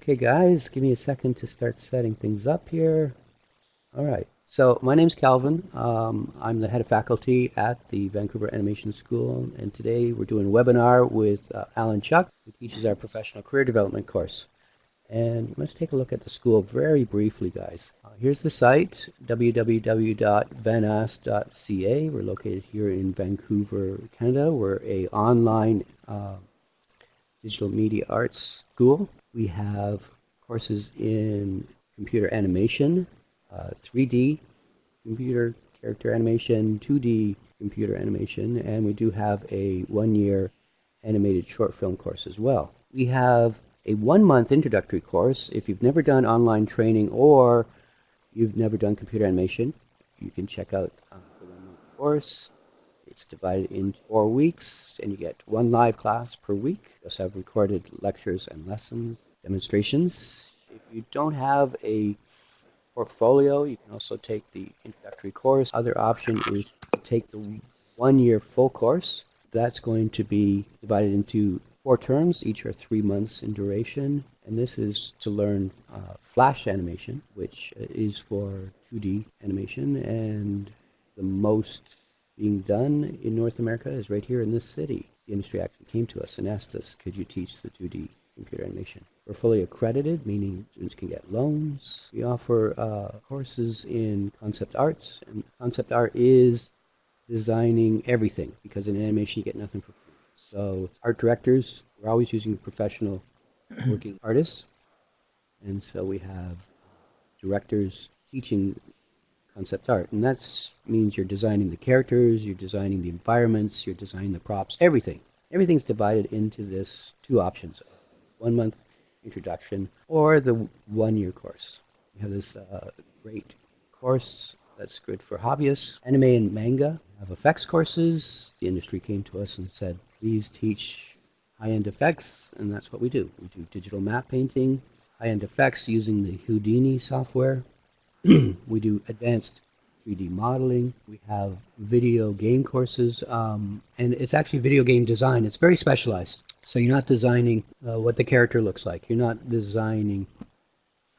Okay, guys, give me a second to start setting things up here. All right. So my name's Calvin. I'm the head of faculty at the Vancouver Animation School, and today we're doing a webinar with Alan Chuck, who teaches our professional career development course. And let's take a look at the school very briefly, guys. Here's the site, www.vanas.ca. We're located here in Vancouver, Canada. We're a online digital media arts school. We have courses in computer animation, 3D computer character animation, 2D computer animation, and we do have a one-year animated short film course as well. We have a 1-month introductory course. If you've never done online training or you've never done computer animation, you can check out the 1-month course. It's divided into 4 weeks, and you get 1 live class per week. We also have recorded lectures and lessons, demonstrations. If you don't have a portfolio, you can also take the introductory course. Other option is to take the 1-year full course. That's going to be divided into 4 terms. Each are 3 months in duration. And this is to learn Flash animation, which is for 2D animation. And the most being done in North America is right here in this city. The industry actually came to us and asked us, could you teach the 2D computer animation? We're fully accredited, meaning students can get loans. We offer courses in concept arts, and concept art is designing everything, because in animation you get nothing for free. So art directors, we're always using professional working artists, and so we have directors teaching concept art, and that means you're designing the characters, you're designing the environments, you're designing the props, everything. Everything's divided into this 2 options: 1-month introduction or the 1-year course. We have this great course that's good for hobbyists. Anime and manga have effects courses. The industry came to us and said, please teach high-end effects, and that's what we do. We do digital map painting, high-end effects using the Houdini software. We do advanced 3D modeling. We have video game courses, and it's actually video game design. It's very specialized. So you're not designing what the character looks like. You're not designing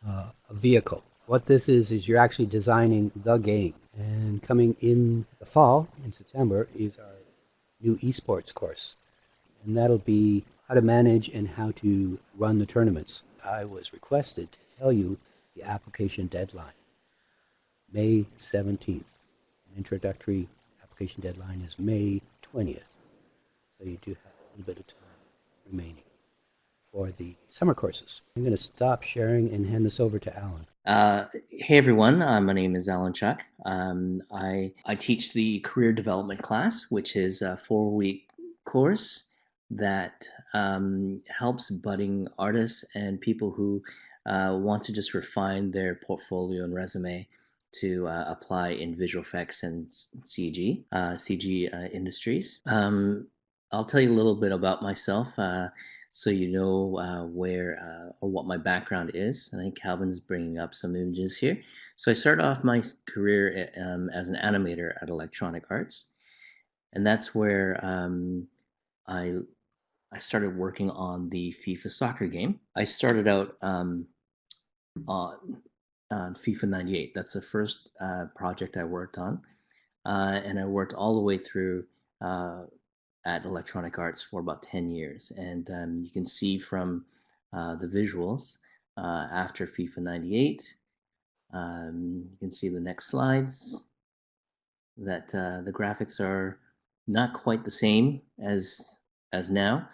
a vehicle. What this is you're actually designing the game. And coming in the fall, in September, is our new esports course. And that'll be how to manage and how to run the tournaments. I was requested to tell you the application deadline. May 17th. An introductory application deadline is May 20th. So you do have a little bit of time remaining for the summer courses. I'm going to stop sharing and hand this over to Alan. Hey everyone, my name is Alan Chuck. I teach the career development class, which is a 4-week course that helps budding artists and people who want to just refine their portfolio and resume to apply in visual effects and CG industries. I'll tell you a little bit about myself so you know where or what my background is. I think Calvin's bringing up some images here. So I started off my career as an animator at Electronic Arts, and that's where I started working on the FIFA soccer game. I started out on FIFA 98. That's the first project I worked on. And I worked all the way through at Electronic Arts for about 10 years. And you can see from the visuals after FIFA 98, you can see the next slides that the graphics are not quite the same as now.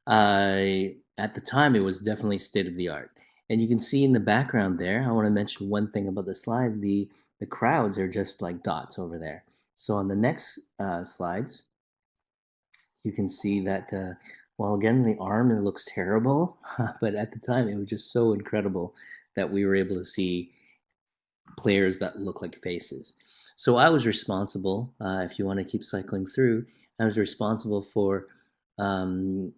At the time, it was definitely state of the art. And you can see in the background there, I want to mention one thing about the slide. The crowds are just like dots over there. So on the next slides, you can see that, well, again, the arm, it looks terrible, but at the time, it was just so incredible that we were able to see players that look like faces. So I was responsible, if you want to keep cycling through, I was responsible for animating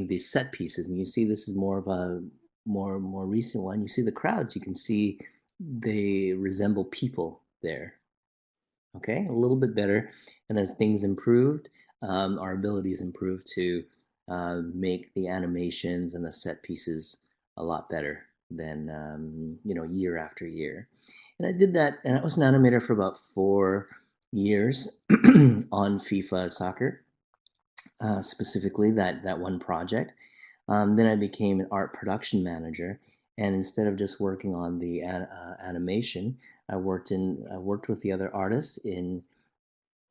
the set pieces. And you see this is more of a more recent one. You see the crowds, you can see they resemble people there. Okay, a little bit better. And as things improved, our abilities improved to make the animations and the set pieces a lot better than year after year. And I did that, and I was an animator for about 4 years on FIFA soccer, specifically that one project. Then I became an art production manager, and instead of just working on the animation, I worked with the other artists in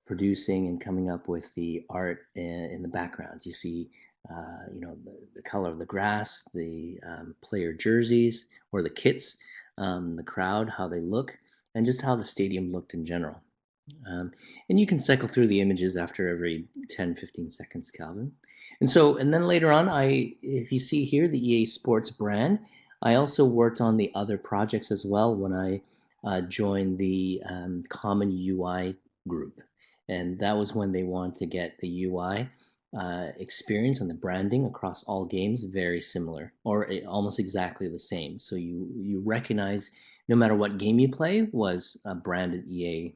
producing and coming up with the art in the backgrounds. You see, the color of the grass, the player jerseys or the kits, the crowd, how they look, and just how the stadium looked in general. And you can cycle through the images after every 10, 15 seconds, Calvin. And then later on, if you see here, the EA Sports brand, I also worked on the other projects as well when I joined the Common UI group. And that was when they wanted to get the UI experience and the branding across all games very similar or almost exactly the same. So you recognize no matter what game you play was a branded EA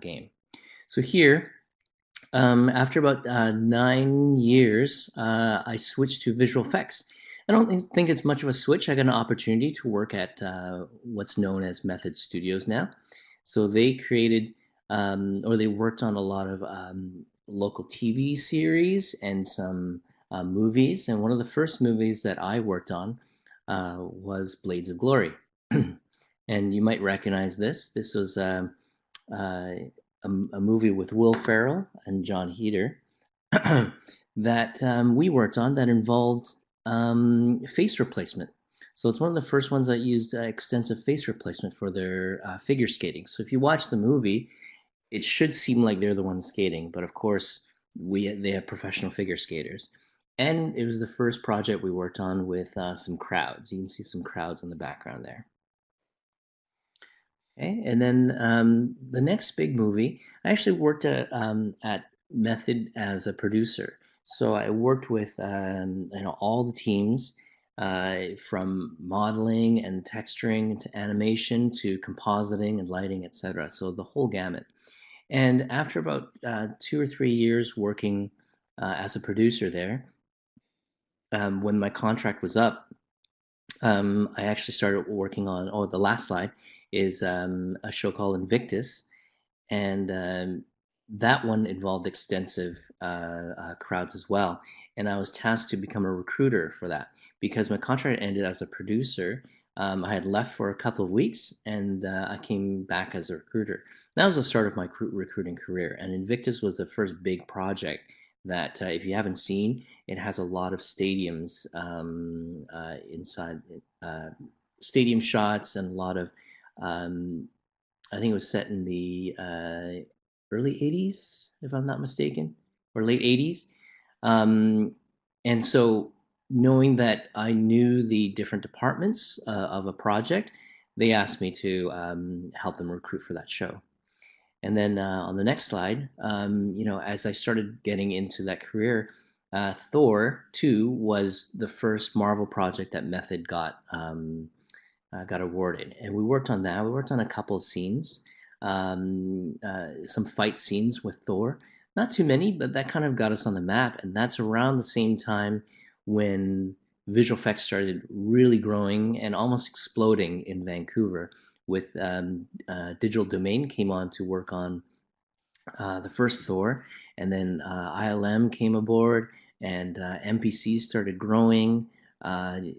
game. So here, after about 9 years, I switched to visual effects. I don't think it's much of a switch. I got an opportunity to work at what's known as Method Studios now. So they created or they worked on a lot of local TV series and some movies. And one of the first movies that I worked on was Blades of Glory. And you might recognize this. This was a movie with Will Ferrell and John Heder that we worked on that involved face replacement. So it's one of the first ones that used extensive face replacement for their figure skating. So if you watch the movie, it should seem like they're the ones skating, but of course they have professional figure skaters. And it was the first project we worked on with some crowds. You can see some crowds in the background there. Okay, and then the next big movie, I actually worked at Method as a producer. So I worked with all the teams from modeling and texturing to animation to compositing and lighting, etc. So the whole gamut. And after about 2 or 3 years working as a producer there, when my contract was up, I actually started working on, the last slide is a show called Invictus. And that one involved extensive crowds as well. And I was tasked to become a recruiter for that because my contract ended as a producer. I had left for a couple of weeks and I came back as a recruiter. That was the start of my recruiting career. And Invictus was the first big project that, if you haven't seen, it has a lot of stadiums inside, stadium shots, and a lot of, I think it was set in the early 80s, if I'm not mistaken, or late 80s. And so knowing that I knew the different departments of a project, they asked me to help them recruit for that show. And then on the next slide, as I started getting into that career, Thor 2 was the first Marvel project that Method got awarded. And we worked on that. We worked on a couple of scenes, some fight scenes with Thor. Not too many, but that kind of got us on the map. And that's around the same time when visual effects started really growing and almost exploding in Vancouver with Digital Domain came on to work on the first Thor, and then ILM came aboard, and MPCs started growing, Scanline,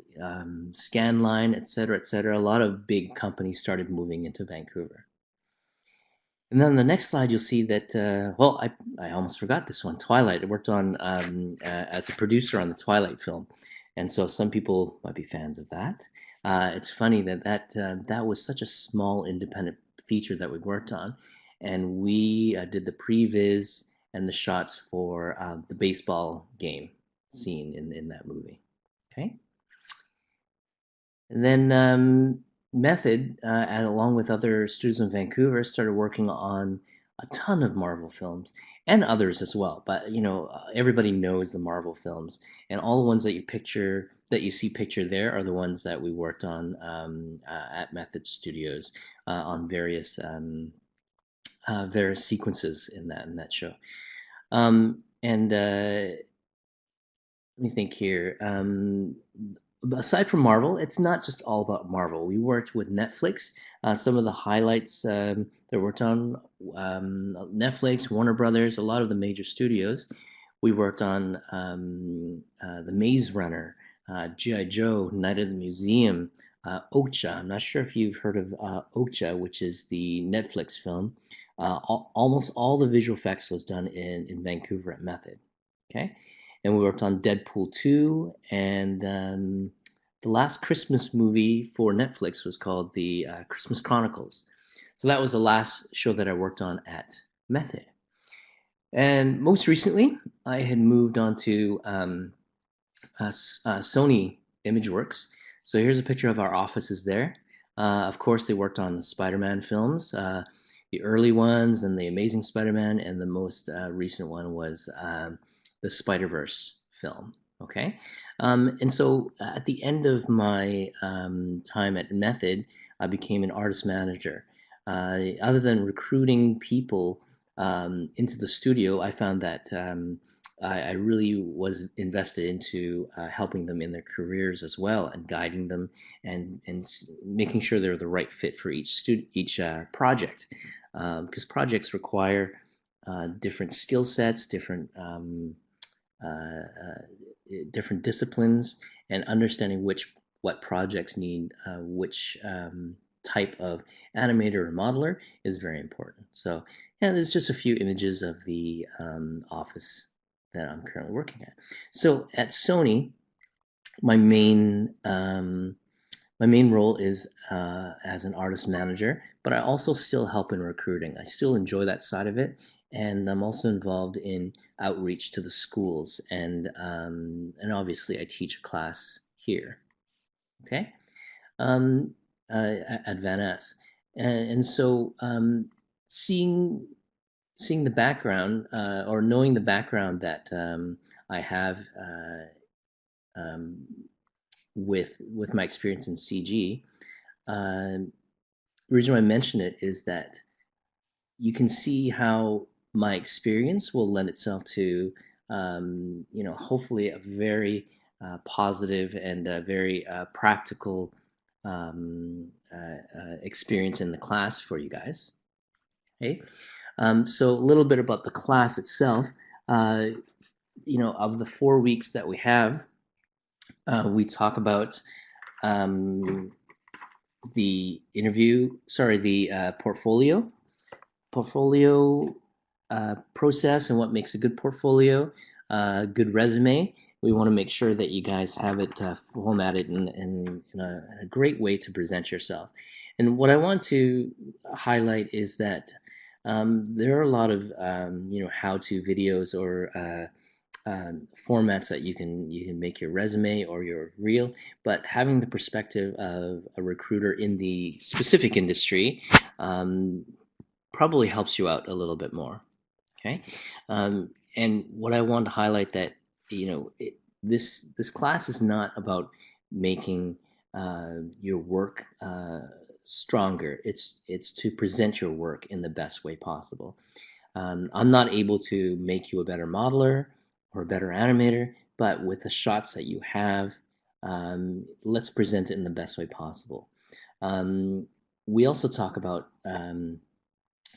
et cetera, et cetera. A lot of big companies started moving into Vancouver. And then on the next slide, you'll see that, I almost forgot this one, Twilight. I worked on as a producer on the Twilight film. And so some people might be fans of that. It's funny that was such a small independent feature that we worked on. And we did the previs and the shots for the baseball game scene in that movie. Okay. And then Method, along with other studios in Vancouver, started working on a ton of Marvel films and others as well. But everybody knows the Marvel films, and all the ones that you see pictured there are the ones that we worked on at Method Studios on various sequences in that show. And let me think here. aside from Marvel, it's not just all about Marvel. We worked with Netflix. Some of the highlights that worked on Netflix, Warner Brothers, a lot of the major studios. We worked on The Maze Runner, G.I. Joe, Night at the Museum, Okja. I'm not sure if you've heard of Okja, which is the Netflix film. Almost all the visual effects was done in Vancouver at Method. Okay, and we worked on Deadpool 2, and the last Christmas movie for Netflix was called the Christmas Chronicles. So that was the last show that I worked on at Method. And most recently, I had moved on to Sony Imageworks. So here's a picture of our offices there. Of course, they worked on the Spider-Man films, the early ones, and the Amazing Spider-Man, and the most recent one was the Spider-Verse film. Okay, and so at the end of my time at Method, I became an artist manager. Other than recruiting people into the studio, I found that I really was invested into helping them in their careers as well, and guiding them, and making sure they're the right fit for each project, because projects require different skill sets, different disciplines, and understanding what projects need which type of animator or modeler is very important. So yeah, there's just a few images of the office that I'm currently working at. So at Sony, my main role is as an artist manager, but I also still help in recruiting. I still enjoy that side of it, and I'm also involved in outreach to the schools, and obviously I teach a class here. Okay, at VANAS, and so seeing the background, or knowing the background that I have um, with my experience in CG. The reason why I mention it is that you can see how my experience will lend itself to, hopefully a very positive and a very practical experience in the class for you guys. Okay, so a little bit about the class itself. Of the 4 weeks that we have, we talk about the portfolio process, and what makes a good portfolio, good resume. We want to make sure that you guys have it formatted in a great way to present yourself. And what I want to highlight is that there are a lot of how-to videos or formats that you can make your resume or your reel, but having the perspective of a recruiter in the specific industry probably helps you out a little bit more. Okay, and what I want to highlight that this class is not about making your work stronger. It's to present your work in the best way possible. I'm not able to make you a better modeler or a better animator, but with the shots that you have, let's present it in the best way possible. We also talk about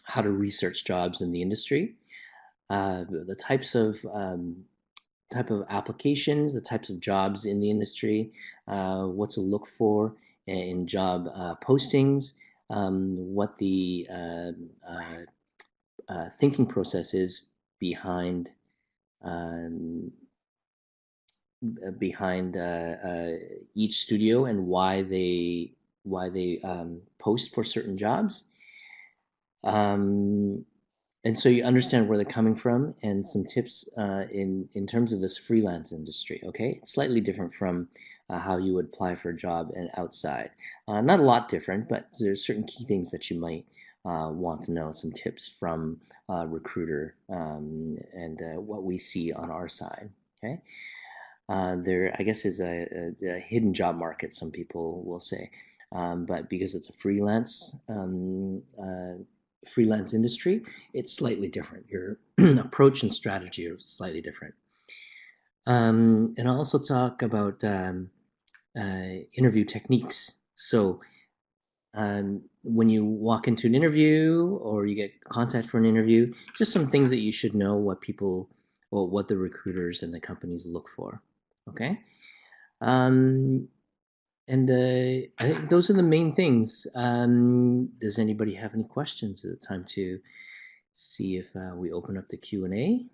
how to research jobs in the industry, the type of applications, the types of jobs in the industry, what to look for in job postings, what the thinking process is behind each studio, and why they post for certain jobs. And so you understand where they're coming from, and some tips in terms of this freelance industry. Okay, it's slightly different from how you would apply for a job and outside. Not a lot different, but there's certain key things that you might want to know. Some tips from recruiter, and what we see on our side. Okay, there I guess is a hidden job market, some people will say, but because it's a freelance industry, it's slightly different. Your approach and strategy are slightly different. And I'll also talk about interview techniques. So when you walk into an interview or you get contact for an interview, just some things that you should know what people or what the recruiters and the companies look for. Okay. Um, and I think those are the main things. Does anybody have any questions? Is it time to see if we open up the Q&A?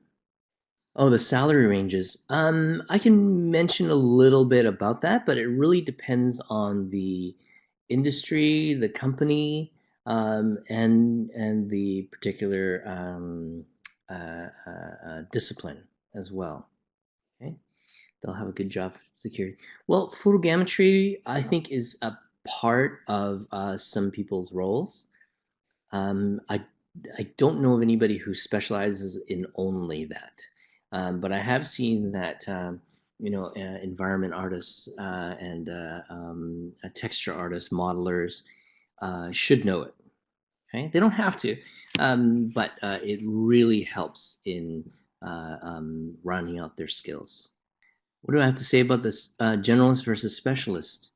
Oh, the salary ranges. I can mention a little bit about that, but it really depends on the industry, the company, and the particular discipline as well. Okay, they'll have a good job security. Well, photogrammetry, I think, is a part of some people's roles. I don't know of anybody who specializes in only that, but I have seen that environment artists and texture artists, modelers should know it. Okay, they don't have to, but it really helps in rounding out their skills. What do I have to say about this generalist versus specialist?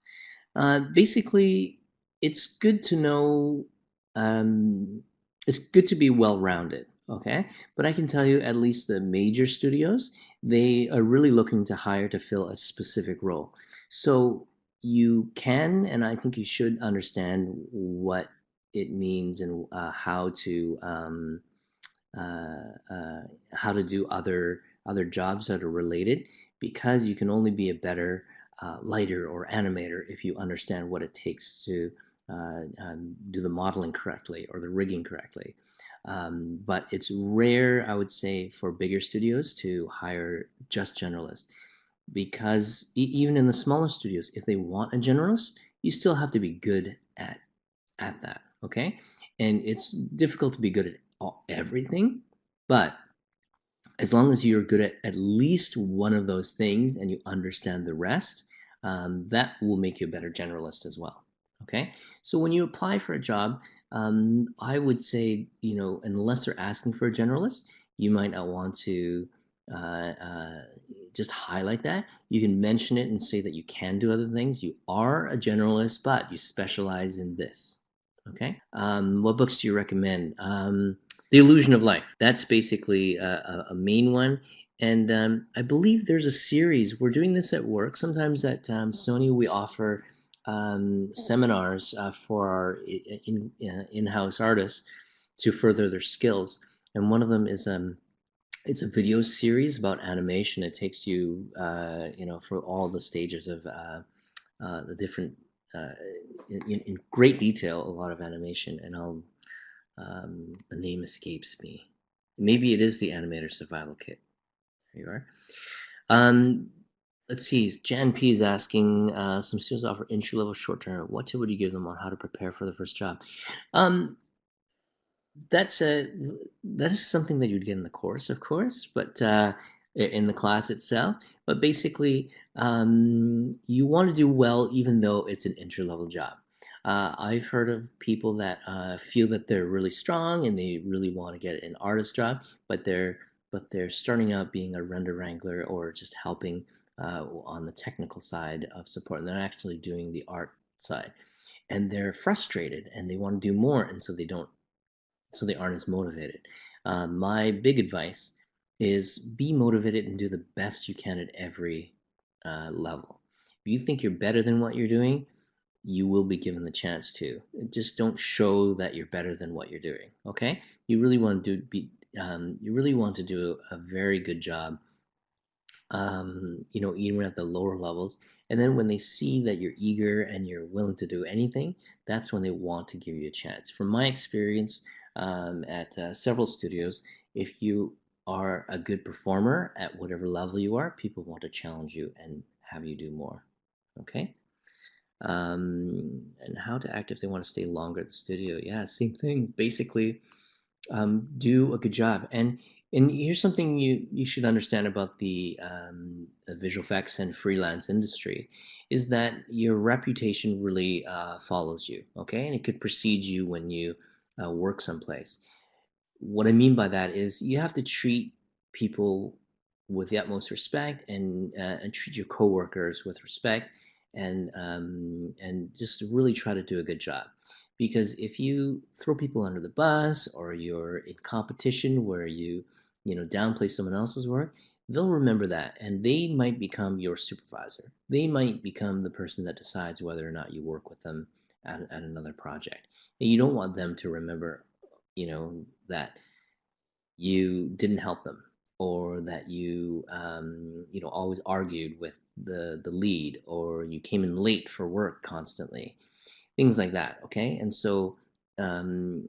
Basically, it's good to know. Um, it's good to be well-rounded, okay? But I can tell you, at least the major studios, they are really looking to hire to fill a specific role. So you can, and I think you should understand what it means and how to do other jobs that are related, because you can only be a better lighter or animator if you understand what it takes to do the modeling correctly or the rigging correctly. But it's rare, I would say, for bigger studios to hire just generalists, because even in the smaller studios, if they want a generalist, you still have to be good at that. Okay, and it's difficult to be good at everything, but as long as you're good at least one of those things and you understand the rest, that will make you a better generalist as well. Okay, so when you apply for a job, I would say, unless they're asking for a generalist, you might not want to uh, uh, just highlight that. You can mention it and say that you can do other things. You are a generalist, but you specialize in this. Okay. What books do you recommend? The Illusion of Life. That's basically a main one. And I believe there's a series. We're doing this at work. Sometimes at Sony, we offer seminars for our in-house artists to further their skills. And one of them is it's a video series about animation. It takes you, for all the stages of the different, uh, in great detail, a lot of animation. And the name escapes me. Maybe it is the Animator Survival Kit. There you are. Um, let's see. Jan P is asking, some students offer entry level short term. What tip would you give them on how to prepare for the first job? Um, that's a that is something that you'd get in the course, of course, but in the class itself. But basically, you want to do well even though it's an entry level job. I've heard of people that feel that they're really strong and they really want to get an artist job, but they're starting out being a render wrangler or just helping on the technical side of support, and they're actually doing the art side, and they're frustrated and they want to do more, and so they aren't as motivated. My big advice is be motivated and do the best you can at every level. If you think you're better than what you're doing, you will be given the chance to. Just don't show that you're better than what you're doing. Okay? You really want to do a very good job, even at the lower levels. And then when they see that you're eager and you're willing to do anything, that's when they want to give you a chance. From my experience at several studios, if you are a good performer at whatever level you are, people want to challenge you and have you do more. Okay? And how to act if they want to stay longer at the studio. Yeah, same thing. Basically, do a good job. And here's something you should understand about the visual effects and freelance industry, is that your reputation really follows you, okay? And it could precede you when you work someplace. What I mean by that is you have to treat people with the utmost respect, and treat your coworkers with respect, and just really try to do a good job. Because if you throw people under the bus, or you're in competition where you downplay someone else's work, they'll remember that, and they might become your supervisor. They might become the person that decides whether or not you work with them at another project. And you don't want them to remember, that you didn't help them, or that you always argued with the lead, or you came in late for work constantly, things like that. Okay, and so um,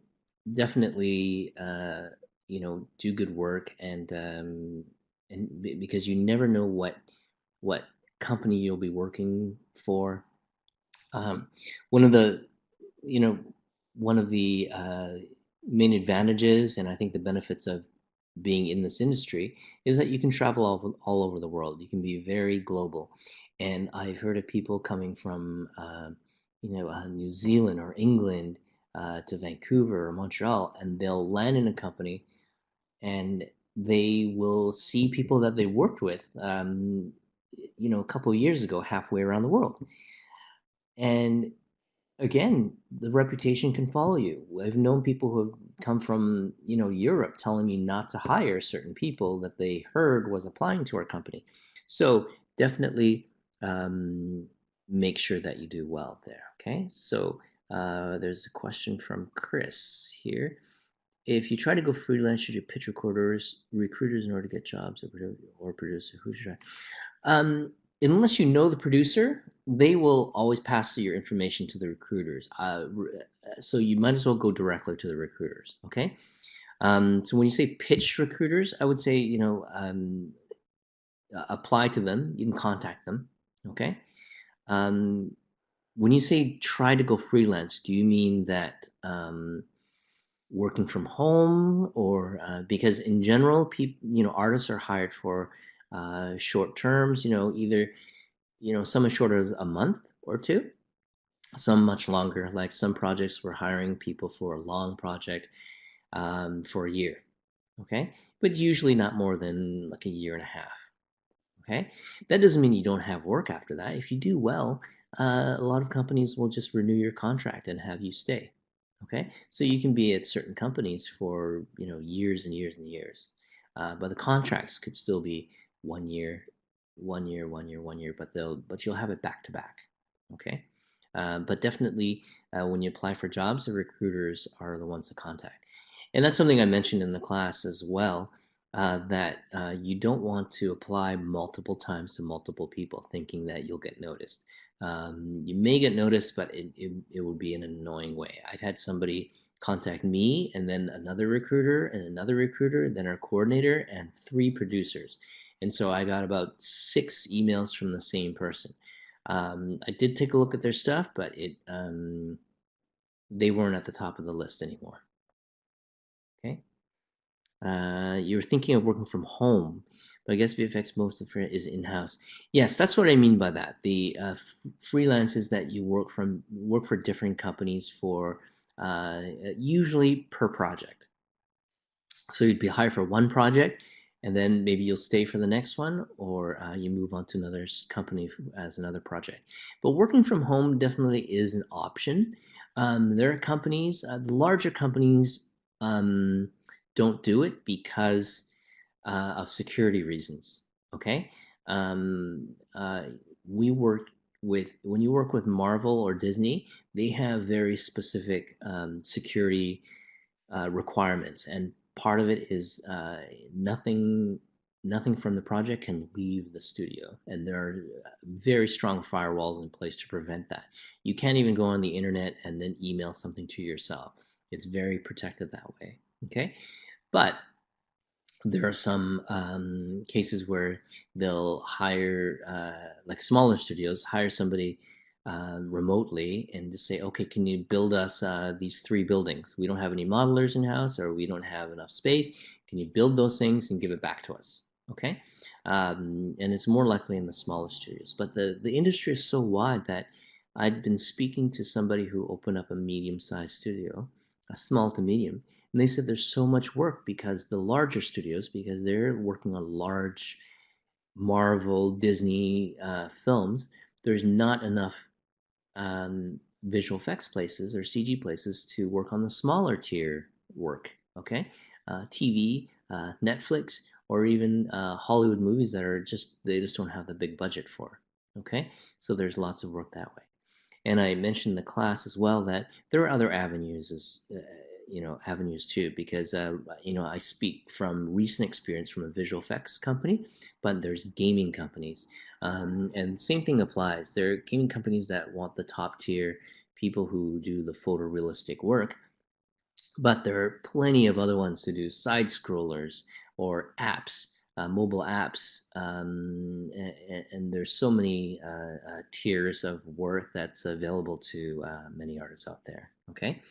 definitely do good work, and because you never know what company you'll be working for. um, one of the you know one of the main advantages, and I think the benefits of being in this industry, is that you can travel all over the world. You can be very global. And I've heard of people coming from New Zealand or England to Vancouver or Montreal, and they'll land in a company, and they will see people that they worked with a couple of years ago halfway around the world. And again, the reputation can follow you. I've known people who have come from, Europe, telling me not to hire certain people that they heard was applying to our company. So definitely make sure that you do well there. Okay. So there's a question from Chris here. If you try to go freelance, should you pitch recruiters in order to get jobs, or producer? Who should I? Unless you know the producer, they will always pass your information to the recruiters. So you might as well go directly to the recruiters. Okay. So when you say pitch recruiters, I would say apply to them. You can contact them. Okay. Um, when you say try to go freelance, do you mean that working from home, or because in general, people, artists are hired for short terms. Either some as short as a month or two, some much longer. Like some projects, we're hiring people for a long project for a year. Okay, but usually not more than like a year and a half. Okay, that doesn't mean you don't have work after that. If you do well, a lot of companies will just renew your contract and have you stay. Okay, so you can be at certain companies for years and years and years, but the contracts could still be 1 year, 1 year, 1 year, 1 year, but you'll have it back to back. Okay, but definitely when you apply for jobs, the recruiters are the ones to contact, and that's something I mentioned in the class as well. That you don't want to apply multiple times to multiple people, thinking that you'll get noticed. You may get noticed, but it would be in an annoying way. I've had somebody contact me, and then another recruiter, and another recruiter, then our coordinator, and 3 producers. And so I got about 6 emails from the same person. I did take a look at their stuff, but they weren't at the top of the list anymore. Okay. You're thinking of working from home, but I guess VFX most of it is in-house. Yes, that's what I mean by that. The freelance is that you work for different companies for usually per project. So you'd be hired for one project, and then maybe you'll stay for the next one, or you move on to another company as another project. But working from home definitely is an option. There are companies, the larger companies don't do it because of security reasons. Okay, we work when you work with Marvel or Disney, they have very specific security requirements, and part of it is nothing from the project can leave the studio, and there are very strong firewalls in place to prevent that. You can't even go on the internet and then email something to yourself. It's very protected that way. Okay, but there are some cases where they'll hire, like smaller studios, hire somebody remotely and just say, okay, can you build us these 3 buildings? We don't have any modelers in house, or we don't have enough space. Can you build those things and give it back to us? Okay. And it's more likely in the smaller studios. But the industry is so wide that I'd been speaking to somebody who opened up a medium-sized studio, a small to medium, and they said there's so much work because the larger studios, because they're working on large Marvel, Disney films, there's not enough visual effects places or CG places to work on the smaller tier work. Okay, TV, Netflix, or even Hollywood movies that are they just don't have the big budget for. Okay, so there's lots of work that way. And I mentioned in the class as well that there are other avenues avenues too, because I speak from recent experience from a visual effects company, but there's gaming companies, and same thing applies. There are gaming companies that want the top tier people who do the photorealistic work, but there are plenty of other ones to do side scrollers or apps, mobile apps, and there's so many tiers of work that's available to many artists out there. Okay,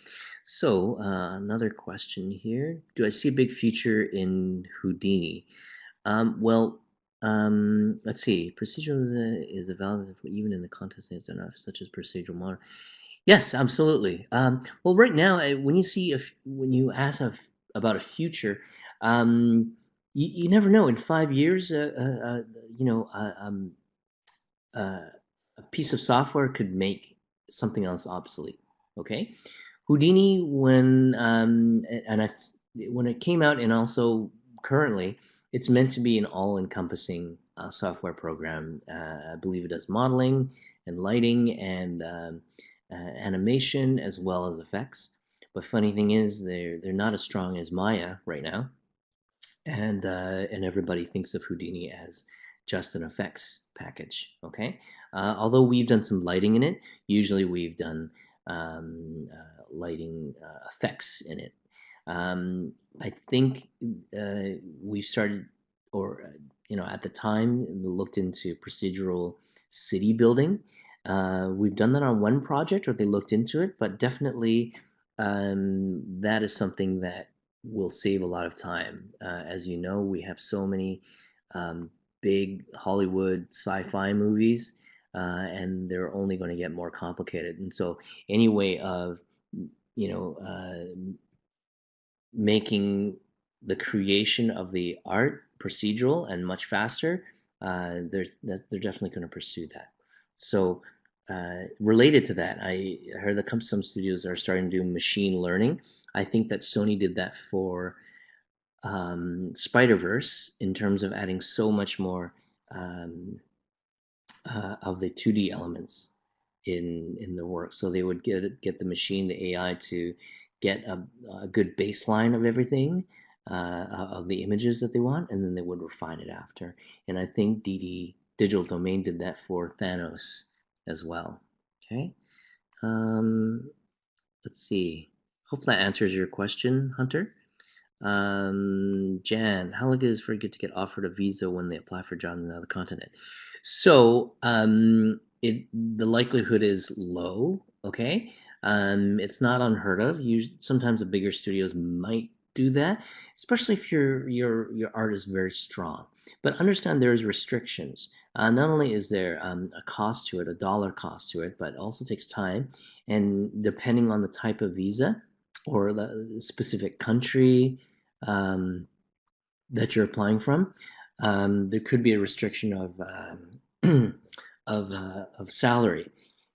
so another question here: do I see a big future in Houdini? Well, let's see. Procedural is a valid even in the context is enough, such as procedural model. Yes, absolutely. Well, right now, when you see when you ask about a future, you never know. In 5 years, you know, a piece of software could make something else obsolete. Okay, Houdini, when it came out, and also currently, it's meant to be an all-encompassing software program. I believe it does modeling and lighting and animation as well as effects. But funny thing is, they're not as strong as Maya right now, and everybody thinks of Houdini as just an effects package. Okay, although we've done some lighting in it, usually we've done lighting effects in it. I think we started, or at the time, we looked into procedural city building. We've done that on one project, or they looked into it, but definitely that is something that will save a lot of time. As you know, we have so many big Hollywood sci-fi movies, and they're only going to get more complicated. And so, any way of you know making the creation of the art procedural and much faster, they're definitely going to pursue that. So, related to that, I heard that some studios are starting to do machine learning. I think that Sony did that for Spider-Verse in terms of adding so much more um, of the 2D elements in the work. So they would get the machine, the AI, to get a good baseline of everything, of the images that they want, and then they would refine it after. And I think Digital Domain did that for Thanos as well. Okay. Um, let's see. Hope that answers your question, Hunter. Jan, how likely is for a kid to get offered a visa when they apply for a job in another continent? So, the likelihood is low. Okay, it's not unheard of. Sometimes the bigger studios might do that, especially if your art is very strong. But understand there is restrictions. Not only is there a cost to it, a dollar cost to it, but it also takes time. And depending on the type of visa or the specific country that you're applying from, there could be a restriction of salary,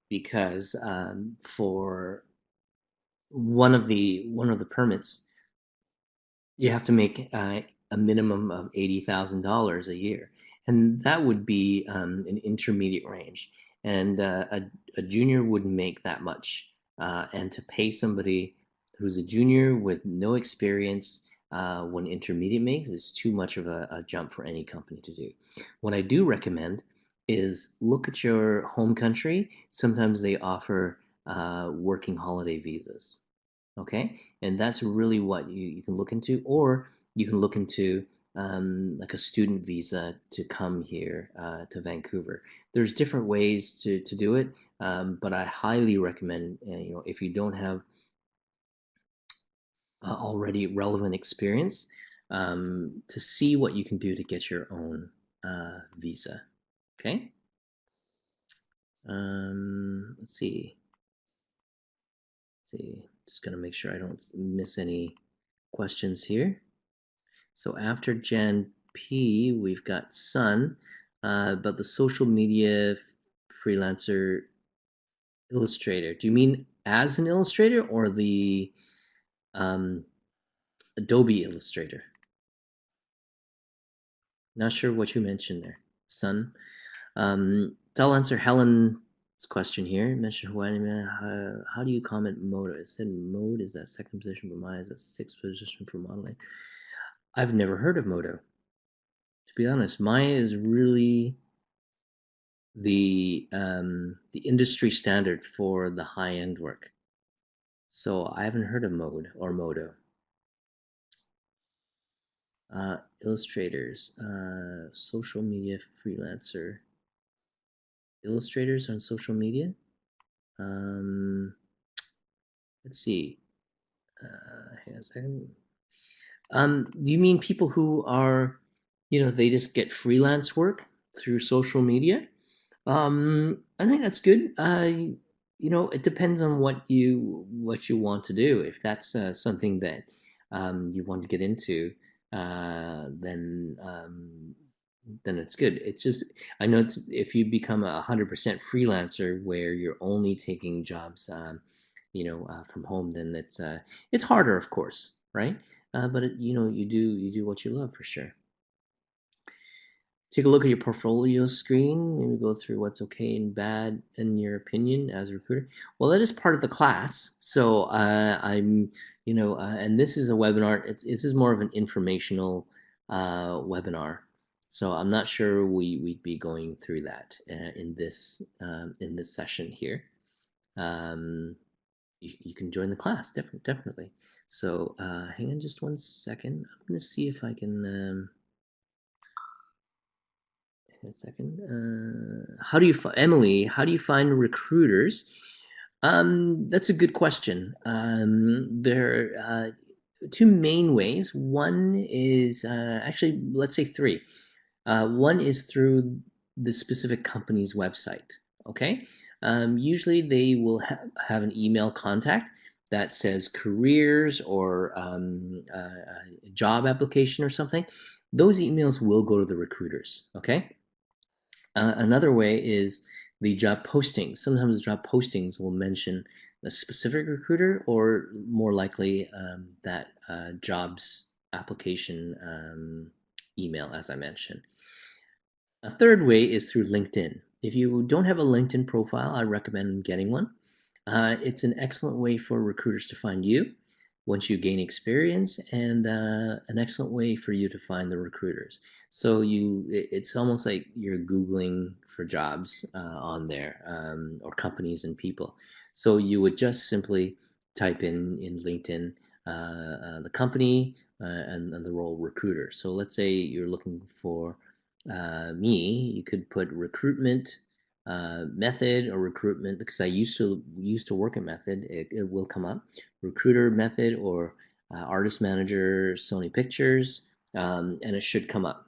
because for one of the permits, you have to make a minimum of $80,000 a year, and that would be an intermediate range, and a junior wouldn't make that much, and to pay somebody who's a junior with no experience when intermediate makes is too much of a jump for any company to do. What I do recommend is look at your home country. Sometimes they offer working holiday visas. Okay, and that's really what you can look into, or you can look into like a student visa to come here to Vancouver. There's different ways to do it, but I highly recommend, if you don't have already relevant experience, to see what you can do to get your own visa. Okay, let's see. Just gonna make sure I don't miss any questions here. So after Jan P, we've got Sun, but the social media freelancer illustrator. Do you mean as an illustrator or the um, Adobe Illustrator? Not sure what you mentioned there, son. So I'll answer Helen's question here. You mentioned Hawaii. How do you comment mode? It said mode is that second position, but mine is that sixth position for modeling. I've never heard of Modo. To be honest, mine is really the industry standard for the high end work. So I haven't heard of Mode or Modo. Illustrators, social media freelancer. Illustrators on social media. Um, let's see. Hang on a second. Do you mean people who are, they just get freelance work through social media? I think that's good. It depends on what you want to do. If that's something that you want to get into, then it's good. It's just I know if you become 100% freelancer where you're only taking jobs, from home, then it's harder, of course, right? But you do what you love for sure. Take a look at your portfolio screen, maybe go through what's okay and bad in your opinion as a recruiter. Well, that is part of the class. So and this is a webinar. This is more of an informational webinar. So I'm not sure we'd be going through that in this session here. You can join the class, definitely. So hang on just one second. I'm going to see if I can. A second. Emily? How do you find recruiters? That's a good question. There are two main ways. One is actually, let's say three. One is through the specific company's website. Okay. Usually they will have an email contact that says careers or job application or something. Those emails will go to the recruiters. Okay. Another way is the job postings. Sometimes the job postings will mention a specific recruiter or more likely that jobs application email, as I mentioned. A third way is through LinkedIn. If you don't have a LinkedIn profile, I recommend getting one. It's an excellent way for recruiters to find you once you gain experience, and an excellent way for you to find the recruiters. So it's almost like you're Googling for jobs on there, or companies and people. So you would just simply type in LinkedIn the company and the role recruiter. So let's say you're looking for me, you could put recruitment method or recruitment, because I used to work at Method. It will come up recruiter method or artist manager Sony Pictures, and it should come up.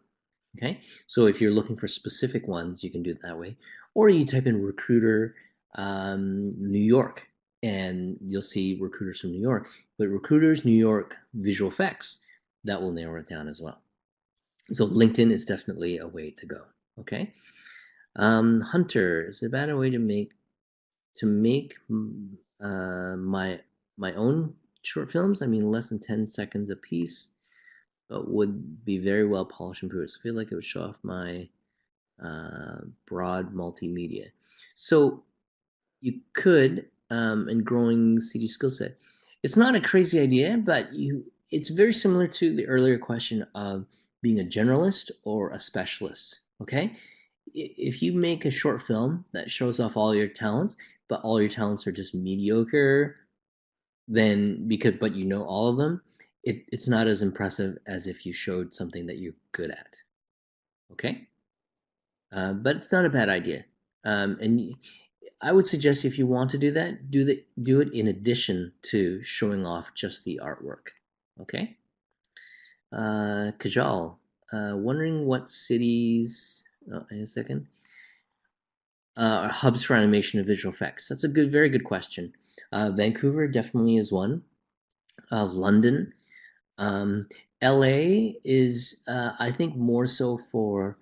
Okay, so if you're looking for specific ones, you can do it that way, or you type in recruiter New York, and you'll see recruiters from New York. But recruiters New York visual effects, that will narrow it down as well. So LinkedIn is definitely a way to go. Okay. Hunter, is it a better way to make my own short films? I mean, less than 10 seconds a piece, but would be very well polished and produced. I feel like it would show off my broad multimedia. So you could, in growing CD skill set, it's not a crazy idea, but it's very similar to the earlier question of being a generalist or a specialist. Okay, if you make a short film that shows off all your talents, but all your talents are just mediocre, then but you know all of them, it's not as impressive as if you showed something that you're good at. Okay, but it's not a bad idea. And I would suggest if you want to do that, do it in addition to showing off just the artwork. Okay. Kajal, wondering what cities. Oh, in a second. Hubs for animation and visual effects. That's a very good question. Vancouver definitely is one. London, LA is, I think, more so for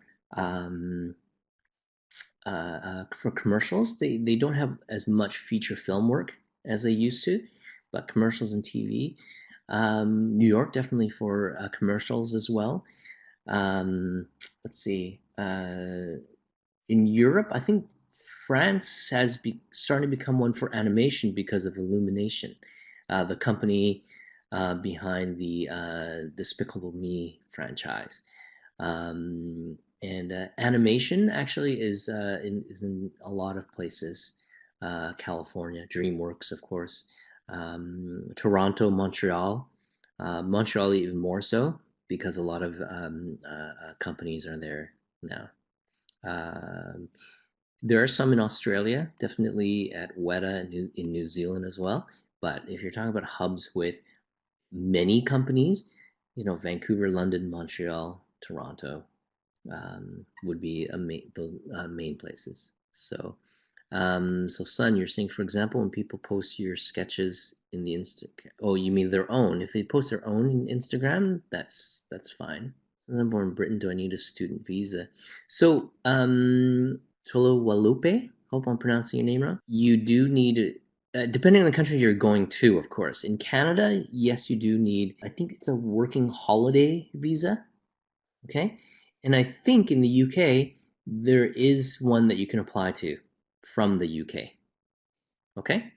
for commercials. They don't have as much feature film work as they used to, but commercials and TV. New York definitely for commercials as well. Um, let's see. In Europe, I think France has started to become one for animation because of Illumination, the company behind the Despicable Me franchise. And animation actually is in a lot of places. California, DreamWorks, of course, Toronto, Montreal, Montreal even more so because a lot of companies are there now. Um, there are some in Australia, definitely at Weta in New Zealand as well. But if you're talking about hubs with many companies, Vancouver, London, Montreal, Toronto would be those main places. So Sun, you're saying, for example, when people post your sketches in the Instagram, oh, you mean their own? If they post their own in Instagram, that's fine. I'm born in Britain. Do I need a student visa? So, Tolowalupe, hope I'm pronouncing your name wrong. You do need, depending on the country you're going to, of course. In Canada, yes, you do need, I think it's a working holiday visa. Okay. And I think in the UK, there is one that you can apply to from the UK. Okay.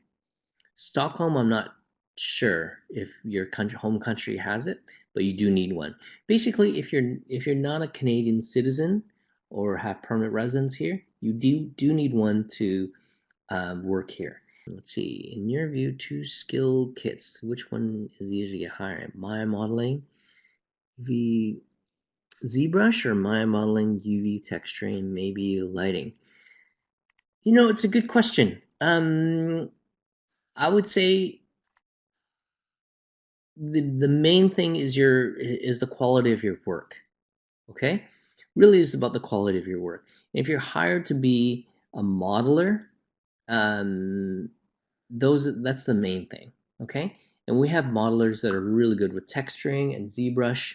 Stockholm, I'm not sure if your home country has it, but you do need one. Basically, if you're not a Canadian citizen or have permanent residence here, you do need one to work here. Let's see. In your view, two skill kits. Which one is easier to get higher? Maya modeling, the ZBrush, or Maya modeling, UV texturing, maybe lighting. It's a good question. I would say the main thing is the quality of your work. Okay, really is about the quality of your work. If you're hired to be a modeler, um, that's the main thing. Okay, and we have modelers that are really good with texturing and ZBrush,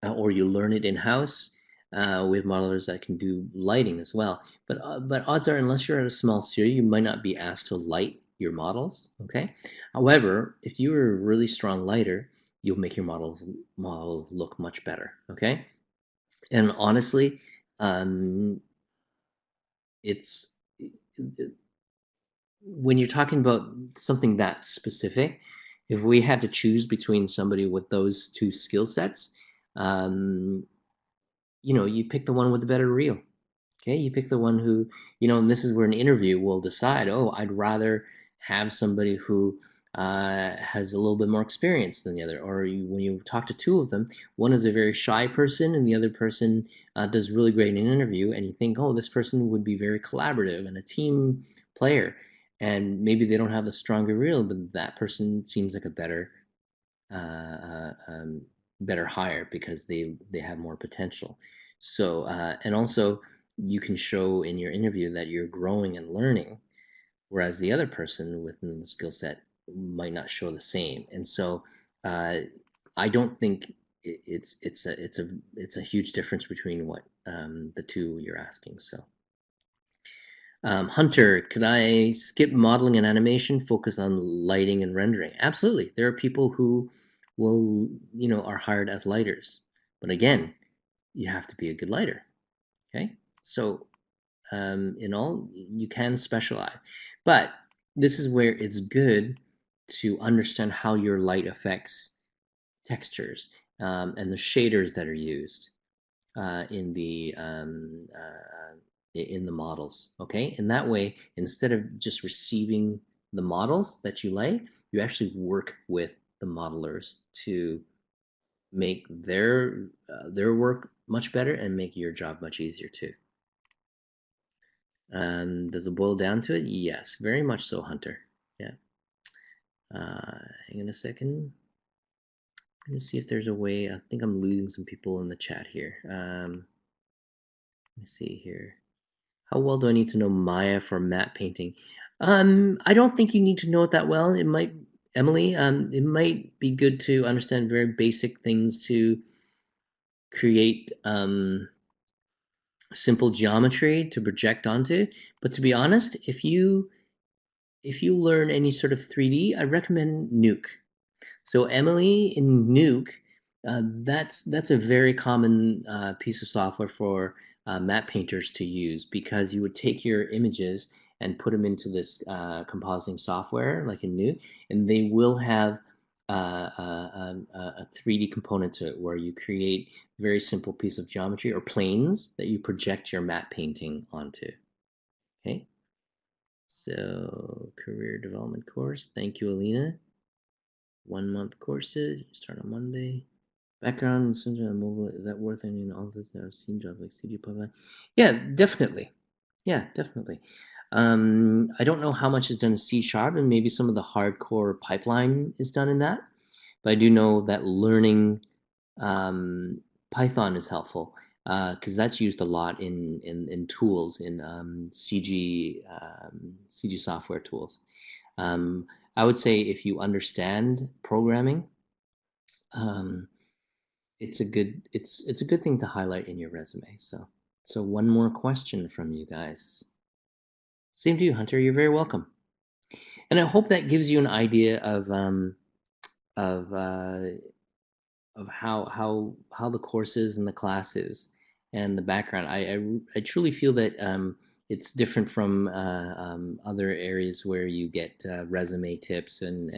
or you learn it in house. We have modelers that can do lighting as well. But odds are, unless you're at a small studio, you might not be asked to light your models. Okay. However, if you're a really strong lighter, you'll make your model look much better. Okay. And honestly, it's when you're talking about something that specific, if we had to choose between somebody with those two skill sets, um, you pick the one with the better reel. Okay, you pick the one who, and this is where an interview will decide, oh, I'd rather have somebody who has a little bit more experience than the other. Or when you talk to two of them, one is a very shy person and the other person does really great in an interview, and you think, oh, this person would be very collaborative and a team player. And maybe they don't have the stronger reel, but that person seems like a uh, uh, um, better hire because they have more potential. So and also you can show in your interview that you're growing and learning, whereas the other person within the skill set might not show the same. And so uh, I don't think it's a huge difference between what the two you're asking. So Hunter, could I skip modeling and animation, focus on lighting and rendering? Absolutely. There are people who will, are hired as lighters. But again, you have to be a good lighter. Okay. So, in all, you can specialize. But this is where it's good to understand how your light affects textures and the shaders that are used uh, in the um, uh, in the models. Okay, and that way, instead of just receiving the models that you lay, you actually work with the modelers to make their work much better and make your job much easier too. Does it boil down to it? Yes, very much so, Hunter. Yeah. Hang on a second. Let me see if there's a way. I think I'm losing some people in the chat here. Let me see here. How well do I need to know Maya for matte painting? I don't think you need to know it that well. It might, Emily, it might be good to understand very basic things to create simple geometry to project onto. But to be honest, if you learn any sort of 3D, I recommend Nuke. So Emily in Nuke, that's a very common piece of software for map painters to use, because you would take your images and put them into this compositing software like in Nuke, and they will have a 3D component to it where you create a very simple piece of geometry or planes that you project your map painting onto. Okay, so career development course. Thank you, Alina. 1 month courses. You start on Monday. Background and center on mobile, is that worth any and all of this? I've seen jobs like CD pipeline. Yeah, definitely. Yeah, definitely. I don't know how much is done in C Sharp, and maybe some of the hardcore pipeline is done in that. But I do know that learning Python is helpful, because that's used a lot in tools, in CG software tools. I would say if you understand programming, um, it's a good thing to highlight in your resume. So one more question from you guys. Same to you, Hunter. You're very welcome. And I hope that gives you an idea of how the courses and the classes and the background. I truly feel that it's different from other areas where you get resume tips and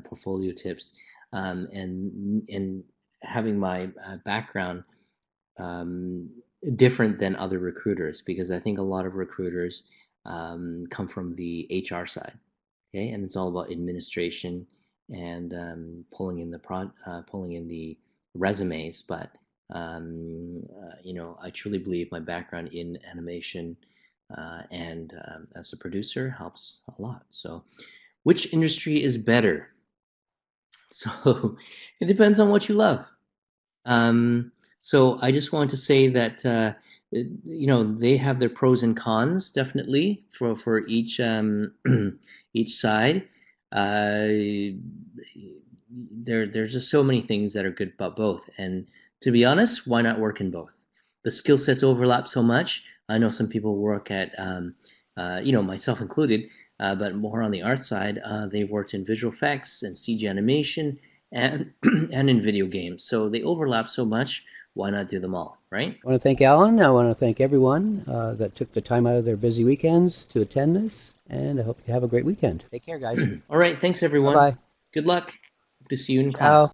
portfolio tips, and having my background um, different than other recruiters, because I think a lot of recruiters come from the HR side, okay, and it's all about administration and pulling in the resumes. But I truly believe my background in animation and as a producer helps a lot. So, which industry is better? So, it depends on what you love. So I just want to say that they have their pros and cons, definitely, for each each side. Uh, there's just so many things that are good about both. And to be honest, why not work in both? The skill sets overlap so much. I know some people work at myself included, but more on the art side. They've worked in visual effects and CG animation and and in video games. So they overlap so much. Why not do them all, right? I want to thank Alan. I want to thank everyone that took the time out of their busy weekends to attend this, and I hope you have a great weekend. Take care, guys. All right. Thanks, everyone. Bye-bye. Good luck. Hope to see you in Ciao. class.